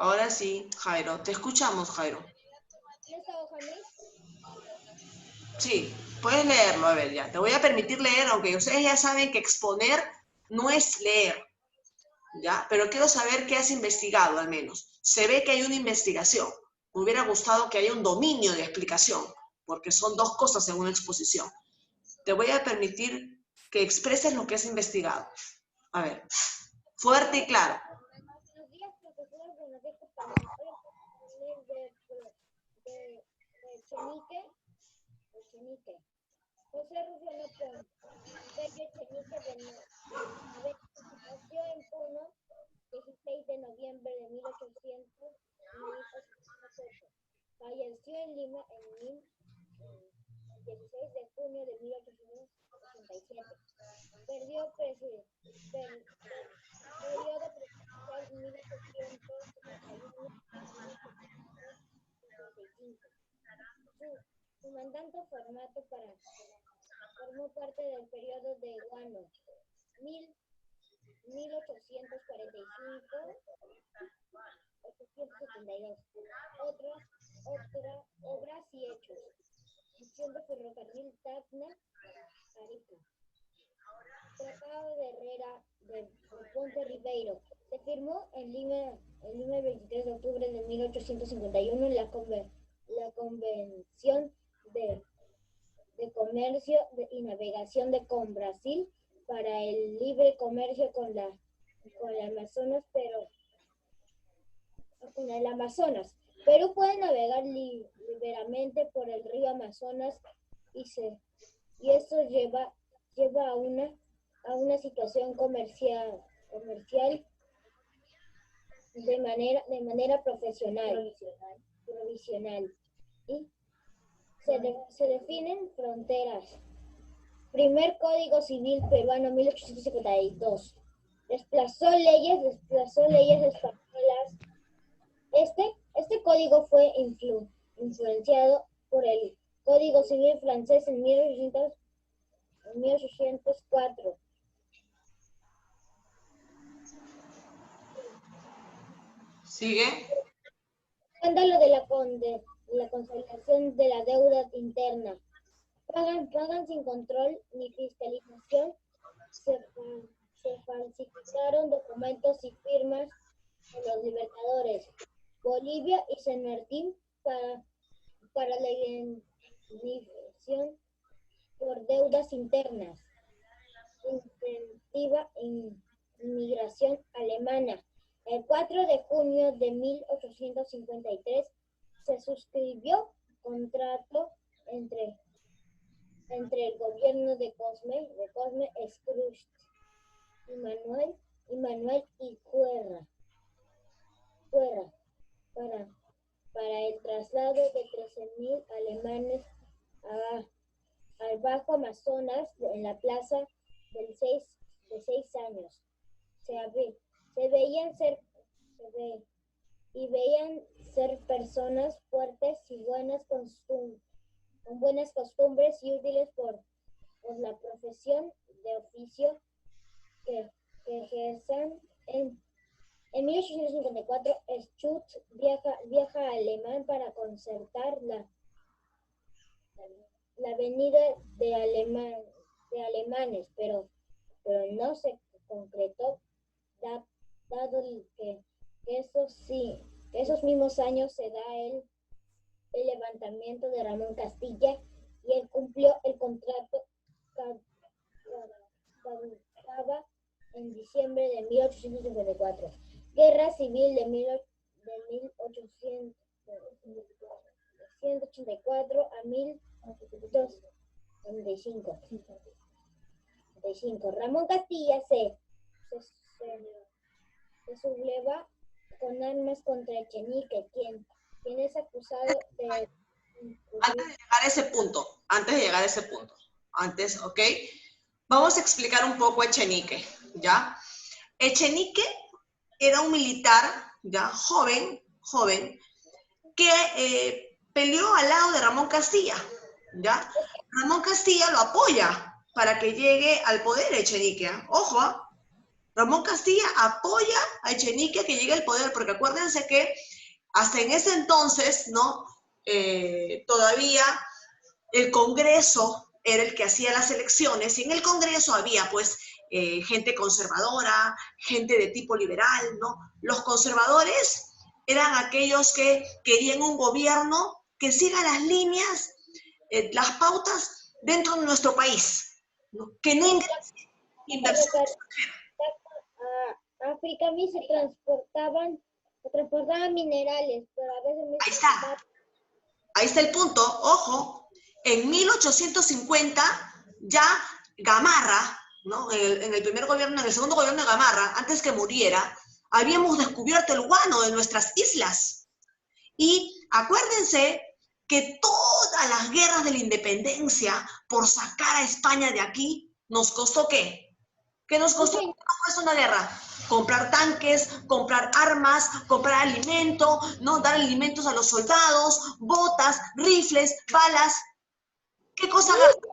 Ahora sí, Jairo. Te escuchamos, Jairo. ¿Ya está hoja, Miss? Sí, puedes leerlo. A ver, ya. Te voy a permitir leer, aunque ustedes ya saben que exponer no es leer, ¿ya? Pero quiero saber qué has investigado, al menos. Se ve que hay una investigación. Me hubiera gustado que haya un dominio de explicación, porque son dos cosas en una exposición. Te voy a permitir que expreses lo que has investigado. A ver, fuerte y claro. Buenos días, profesora. Buenos días, compañeros. Hoy vamos a hablar de Echenique. José Rufiano Pons, Bello Echenique nació en Puno, 16 de noviembre de 1808. Falleció en Lima el 16 de junio de 1887. Periodo presidencial 1871-1875. Su mandato formó parte del periodo de Guano, 1845-1872. Otra obras y hechos. Gestión de ferrocarril Tacna-Arica. Tratado de Herrera de Ponte Ribeiro. Se firmó en Lima el 23 de octubre de 1851 en la Convención de Comercio y Navegación con Brasil para el libre comercio con el Amazonas. Perú puede navegar libremente por el río Amazonas y esto lleva a una situación comercial de manera provisional. Y se definen fronteras. Primer Código Civil Peruano 1852. Desplazó leyes españolas. Este código fue influenciado por el Código Civil francés en 1804. ¿Sigue? Escándalo de la consolidación de la deuda interna. Pagan sin control ni fiscalización. Se falsificaron documentos y firmas de los libertadores. Bolivia y San Martín para la indemnización por deudas internas. Incentiva inmigración alemana. El 4 de junio de 1853 se suscribió contrato entre el gobierno de Cosme Scrooge y Manuel y Cuerra para el traslado de 13.000 alemanes al Bajo Amazonas en la plaza de 6 años. Veían ser personas fuertes y con buenas costumbres y útiles por la profesión de oficio que ejerzan. En 1854, Schutz viaja a Alemania para concertar la venida de alemanes, pero no se concretó, dado que esos mismos años se da el levantamiento de Ramón Castilla y él cumplió el contrato caducaba en diciembre de 1854. Guerra Civil de 1884 a 1895. Ramón Castilla se subleva con armas contra Echenique, quien es acusado de... Antes de llegar a ese punto, ¿ok? Vamos a explicar un poco a Echenique, ¿ya? Echenique era un militar, ¿ya? Joven, que peleó al lado de Ramón Castilla, ¿ya? Ramón Castilla lo apoya para que llegue al poder Echenique, ¿eh? Ojo, ¿eh? Ramón Castilla apoya a Echenique que llegue al poder, porque acuérdense que hasta en ese entonces, ¿no? Todavía el Congreso era el que hacía las elecciones y en el Congreso había pues gente conservadora, gente de tipo liberal, ¿no? Los conservadores eran aquellos que querían un gobierno que siga las líneas, las pautas dentro de nuestro país, ¿no? Que no ingrese inversión. A África se transportaban minerales, pero a veces Ahí está. Ahí está el punto, ojo, en 1850 ya Gamarra, ¿no? En el primer gobierno, en el segundo gobierno de Gamarra, antes que muriera, habíamos descubierto el guano de nuestras islas. Y acuérdense que todas las guerras de la independencia por sacar a España de aquí, ¿nos costó qué? ¿Qué nos costó? ¿Qué nos cuesta una guerra? Comprar tanques, comprar armas, comprar alimento, ¿no? Dar alimentos a los soldados, botas, rifles, balas. ¿Qué cosa gasta?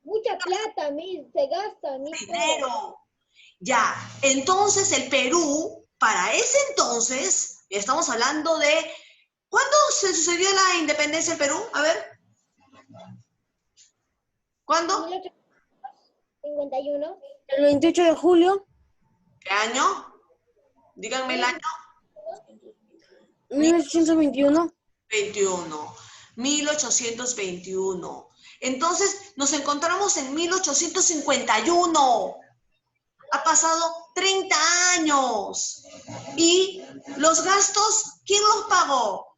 Mucha plata, se gasta, Dinero. Ya, entonces el Perú, para ese entonces, estamos hablando de... ¿Cuándo se sucedió la independencia del Perú? A ver. ¿Cuándo? 1851. El 28 de julio. ¿Qué año? Díganme el año. 1821. 1821. Entonces nos encontramos en 1851. Ha pasado 30 años. ¿Y los gastos, quién los pagó?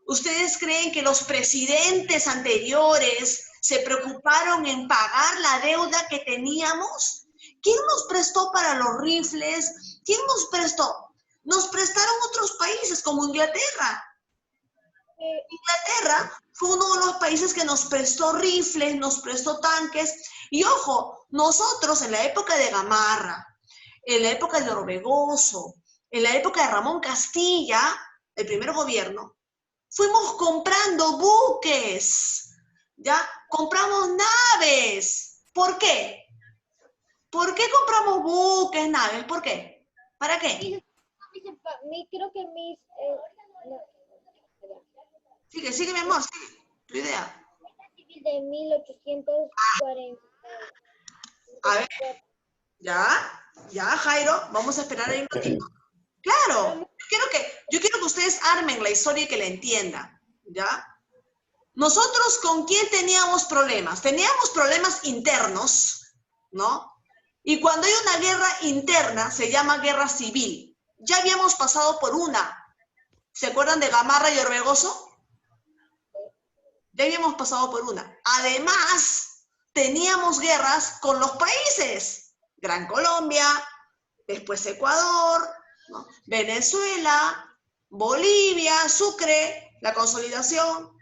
¿Ustedes creen que los presidentes anteriores se preocuparon en pagar la deuda que teníamos? ¿Quién nos prestó para los rifles? ¿Quién nos prestó? Nos prestaron otros países como Inglaterra. Inglaterra fue uno de los países que nos prestó rifles, nos prestó tanques. Y ojo, nosotros en la época de Gamarra, en la época de Orbegoso, en la época de Ramón Castilla, el primer gobierno, fuimos comprando buques, ¿ya? Compramos naves. ¿Por qué? ¿Por qué compramos buques, naves? ¿Por qué? ¿Para qué? Creo que Sigue, mi amor, sigue. Tu idea. De 1840. A ver, ya, Jairo, vamos a esperar ahí un ratito. Claro, yo quiero que ustedes armen la historia y que la entiendan, ¿ya? Nosotros, ¿con quién teníamos problemas? Teníamos problemas internos, ¿no? Y cuando hay una guerra interna, se llama guerra civil. Ya habíamos pasado por una. ¿Se acuerdan de Gamarra y Orbegoso? Ya habíamos pasado por una. Además, teníamos guerras con los países. Gran Colombia, después Ecuador, ¿no? Venezuela, Bolivia, Sucre, la consolidación.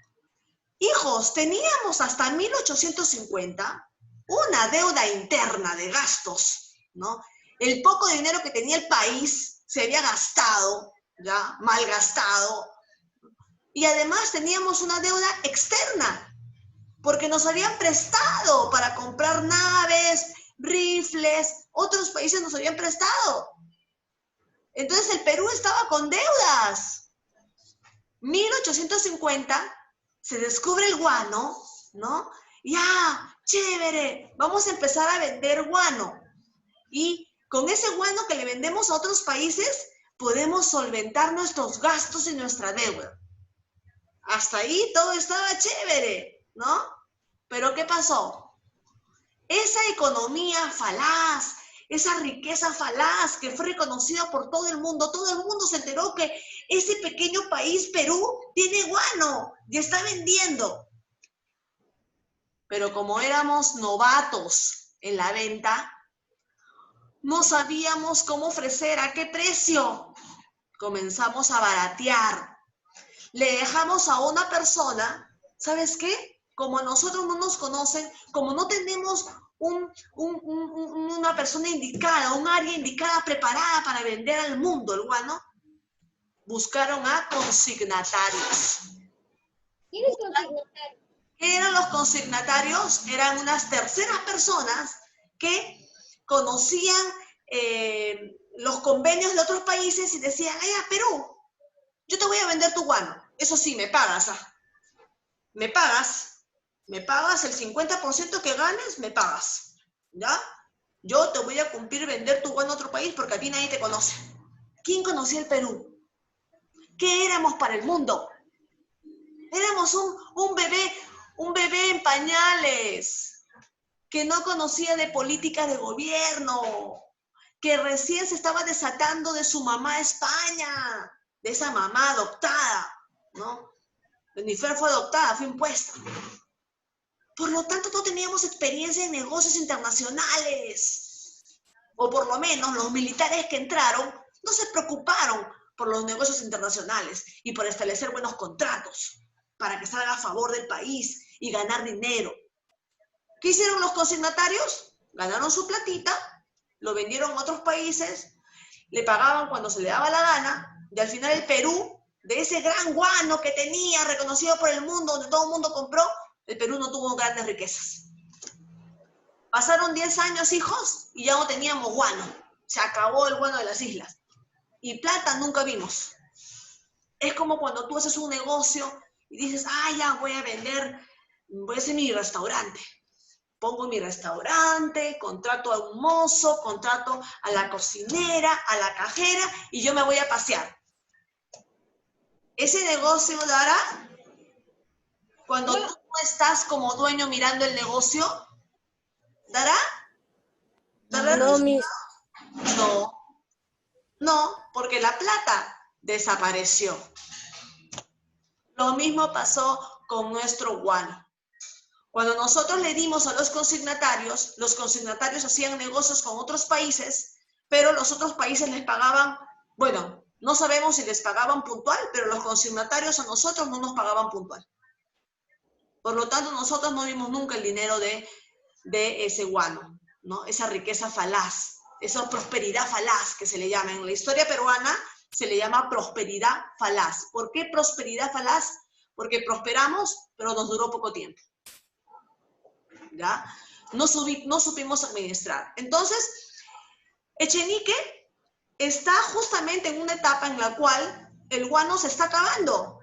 Hijos, teníamos hasta 1850 una deuda interna de gastos, ¿no? El poco dinero que tenía el país se había gastado, ya, malgastado. Y además teníamos una deuda externa, porque nos habían prestado para comprar naves, rifles, otros países nos habían prestado. Entonces el Perú estaba con deudas. 1850 se descubre el guano, ¿no? Ya, chévere, vamos a empezar a vender guano. Y con ese guano que le vendemos a otros países, podemos solventar nuestros gastos y nuestra deuda. Hasta ahí todo estaba chévere, ¿no? Pero ¿qué pasó? Esa economía falaz, esa riqueza falaz que fue reconocida por todo el mundo se enteró que ese pequeño país, Perú, tiene guano y está vendiendo. Pero como éramos novatos en la venta, no sabíamos cómo ofrecer, a qué precio. Comenzamos a baratear. Le dejamos a una persona, ¿sabes qué? Como nosotros no nos conocen, como no tenemos una persona indicada, un área indicada, preparada para vender al mundo el guano, buscaron a consignatarios. ¿Quiénes consignatarios? ¿Qué eran los consignatarios? Eran unas terceras personas que conocían los convenios de otros países y decían, ay, a Perú, yo te voy a vender tu guano. Eso sí, me pagas, ¿ah? Me pagas el 50% que ganes, me pagas, ¿ya? Yo te voy a cumplir vender tu guano a otro país porque a ti nadie te conoce. ¿Quién conocía el Perú? ¿Qué éramos para el mundo? Éramos un bebé en pañales, que no conocía de políticas de gobierno, que recién se estaba desatando de su mamá España, de esa mamá adoptada, ¿no? Ni fue adoptada, fue impuesta. Por lo tanto, no teníamos experiencia en negocios internacionales. O por lo menos los militares que entraron no se preocuparon por los negocios internacionales y por establecer buenos contratos para que salga a favor del país y ganar dinero. ¿Qué hicieron los consignatarios? Ganaron su platita, lo vendieron a otros países, le pagaban cuando se le daba la gana, y al final el Perú, de ese gran guano que tenía, reconocido por el mundo, donde todo el mundo compró, el Perú no tuvo grandes riquezas. Pasaron 10 años, hijos, y ya no teníamos guano. Se acabó el guano de las islas. Y plata nunca vimos. Es como cuando tú haces un negocio y dices, ah, ya voy a vender, voy a hacer mi restaurante. Pongo mi restaurante, contrato a un mozo, contrato a la cocinera, a la cajera, y yo me voy a pasear. ¿Ese negocio dará? Cuando tú no estás como dueño mirando el negocio, ¿dará? ¿Dará No, resultado? Miss. No, porque la plata desapareció. Lo mismo pasó con nuestro guano. Cuando nosotros le dimos a los consignatarios hacían negocios con otros países, pero los otros países les pagaban, bueno, no sabemos si les pagaban puntual, pero los consignatarios a nosotros no nos pagaban puntual. Por lo tanto, nosotros no vimos nunca el dinero de ese guano, ¿no? Esa riqueza falaz, esa prosperidad falaz que se le llama. En la historia peruana se le llama prosperidad falaz. ¿Por qué prosperidad falaz? Porque prosperamos, pero nos duró poco tiempo. ¿Ya? No supimos administrar. Entonces, Echenique está justamente en una etapa en la cual el guano se está acabando.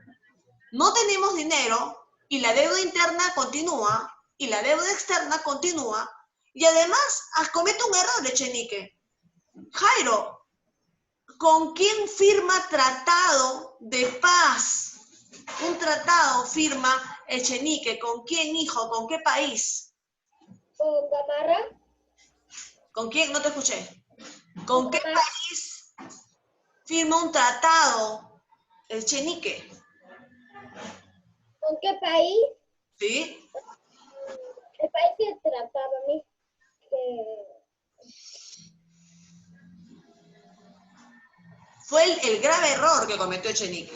No tenemos dinero y la deuda interna continúa y la deuda externa continúa y además comete un error Echenique. Jairo, ¿con quién firma tratado de paz? Un tratado firma Echenique. ¿Con quién, hijo? ¿Con qué país? ¿Con Gamarra? ¿Con quién? No te escuché. ¿Con qué país firma un tratado Echenique? ¿Con qué país? ¿Sí? El país que trataba a mí. Fue el grave error que cometió Echenique.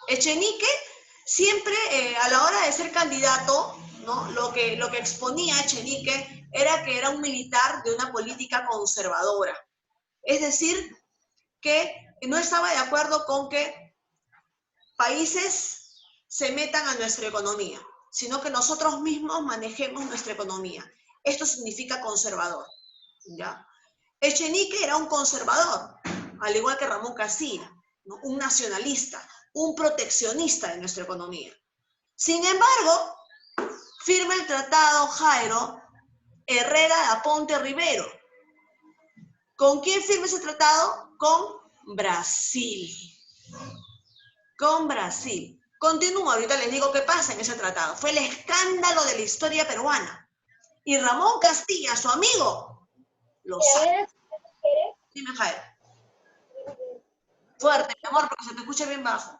Echenique siempre a la hora de ser candidato, ¿no? Lo que exponía Echenique era que era un militar de una política conservadora. Es decir, que no estaba de acuerdo con que países se metan a nuestra economía, sino que nosotros mismos manejemos nuestra economía. Esto significa conservador, ¿ya? Echenique era un conservador, al igual que Ramón Castilla, ¿no? Un nacionalista, un proteccionista de nuestra economía. Sin embargo, firma el tratado Jairo Herrera Aponte Rivero. ¿Con quién firma ese tratado? Con Brasil. Con Brasil. Continúo, ahorita les digo qué pasa en ese tratado. Fue el escándalo de la historia peruana. Y Ramón Castilla, su amigo, lo sabe. Dime, Jairo. Fuerte, mi amor, porque se te escucha bien bajo.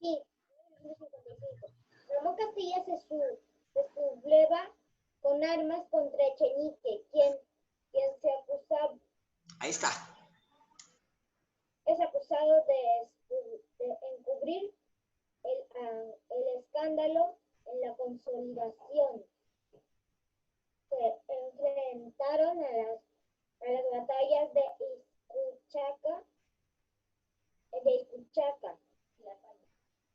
Sí, Ramón Castilla se subleva con armas contra Echenique, quien se acusaba, Ahí está. es acusado de encubrir el escándalo en la consolidación. Se enfrentaron a las batallas de Icuchaca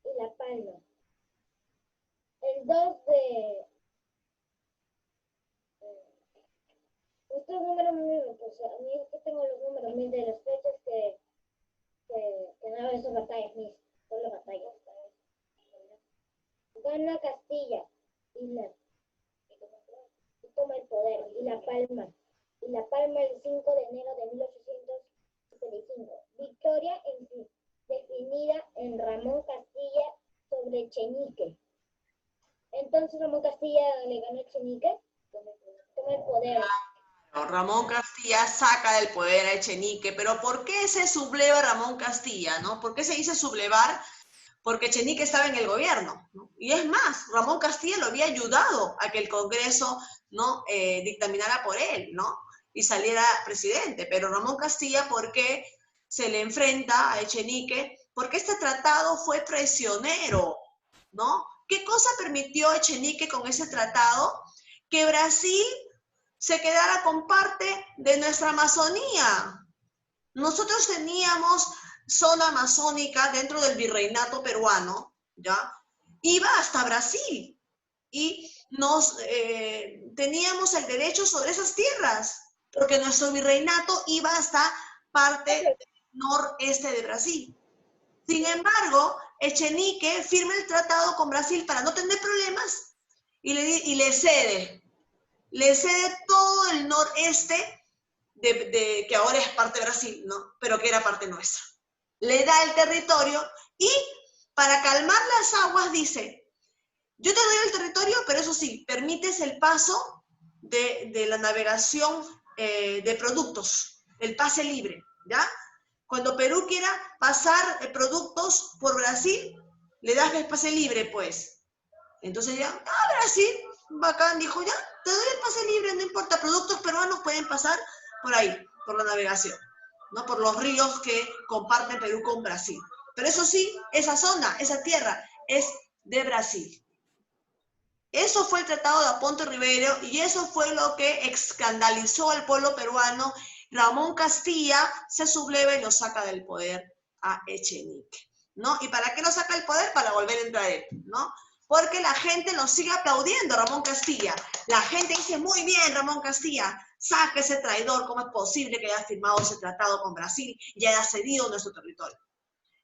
y La Palma. El 2 de también de los fechas que ganaron esas batallas, mis, solo batallas. Gana Castilla y toma el poder y La Palma el 5 de enero de 1875. Victoria definida en Ramón Castilla sobre Echenique. Entonces Ramón Castilla le ganó a Echenique, toma el poder. Ramón Castilla saca del poder a Echenique, pero ¿por qué se subleva Ramón Castilla, no? ¿Por qué se dice sublevar? Porque Echenique estaba en el gobierno, ¿no? Y es más, Ramón Castilla lo había ayudado a que el Congreso, ¿no? Dictaminara por él, ¿no? Y saliera presidente. Pero Ramón Castilla, ¿por qué se le enfrenta a Echenique? Porque este tratado fue traicionero, ¿no? ¿Qué cosa permitió Echenique con ese tratado? Que Brasil se quedara con parte de nuestra Amazonía. Nosotros teníamos zona amazónica dentro del virreinato peruano, ¿ya? Iba hasta Brasil y teníamos el derecho sobre esas tierras, porque nuestro virreinato iba hasta parte noreste de Brasil. Sin embargo, Echenique firma el tratado con Brasil para no tener problemas y le cede todo el noreste que ahora es parte de Brasil, ¿no? Pero que era parte nuestra. Le da el territorio y para calmar las aguas dice, yo te doy el territorio, pero eso sí, permites el paso de la navegación de productos, el pase libre, ¿ya? Cuando Perú quiera pasar productos por Brasil, le das el pase libre, pues. Entonces ya, Brasil, bacán, dijo, ya, te doy el pase libre, no importa, productos peruanos pueden pasar por ahí, por la navegación, ¿no? Por los ríos que comparten Perú con Brasil. Pero eso sí, esa zona, esa tierra, es de Brasil. Eso fue el Tratado de Aponte Rivero y eso fue lo que escandalizó al pueblo peruano. Ramón Castilla se subleva y lo saca del poder a Echenique, ¿no? ¿Y para qué lo saca del poder? Para volver a entrar él, ¿no? Porque la gente lo sigue aplaudiendo a Ramón Castilla. La gente dice, muy bien, Ramón Castilla, saca ese traidor, ¿cómo es posible que haya firmado ese tratado con Brasil y haya cedido nuestro territorio?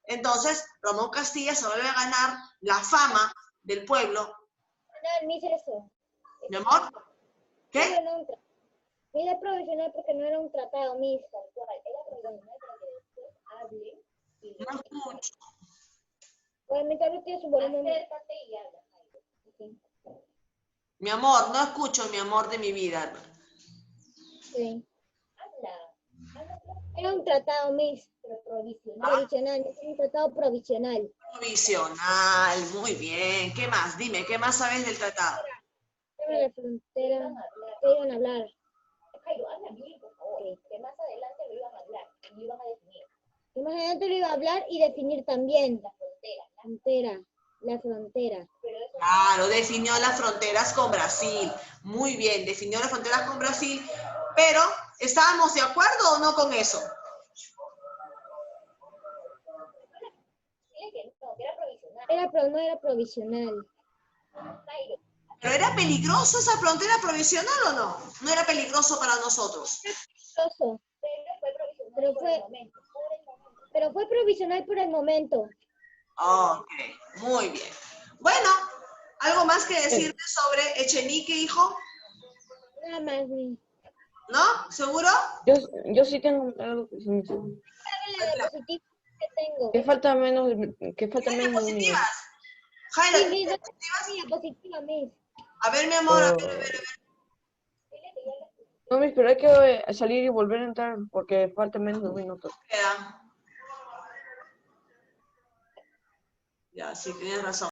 Entonces, Ramón Castilla se vuelve a ganar la fama del pueblo. No, ni eso. ¿Mi amor? ¿Qué? Era provisional porque no era un tratado, mis, tal cual. Era provisional para que después hable. No escucho. Obviamente ahora tiene su volumen. Mi amor, no escucho, mi amor de mi vida. Sí. Era un tratado, mis, pero provisional. Provisional, es un tratado provisional. Provisional, muy bien. ¿Qué más? Dime, ¿qué más sabes del tratado? Era la frontera. ¿Qué iban a hablar? Que más adelante lo iban a hablar y lo iban a definir. Que más adelante lo iba a hablar y definir también. La frontera. Claro, definió las fronteras con Brasil. Muy bien, definió las fronteras con Brasil. Pero, ¿estábamos de acuerdo o no con eso? No era provisional. ¿Pero era peligroso esa frontera provisional o no? ¿No era peligroso para nosotros? Peligroso. Pero fue provisional por el momento. Ok, muy bien. Bueno, ¿algo más que decirte sobre Echenique, hijo? Nada más, mi. ¿No? ¿Seguro? Yo sí tengo algo que decir. La diapositiva que tengo. Que falta menos ¿Tienes de un minuto. diapositivas? Jaira, Sí, ¿tienes mi diapositiva, mis. A ver, mi amor, a ver. No, pero hay que salir y volver a entrar porque falta menos de un minuto. Queda. Ya, sí, tienes razón.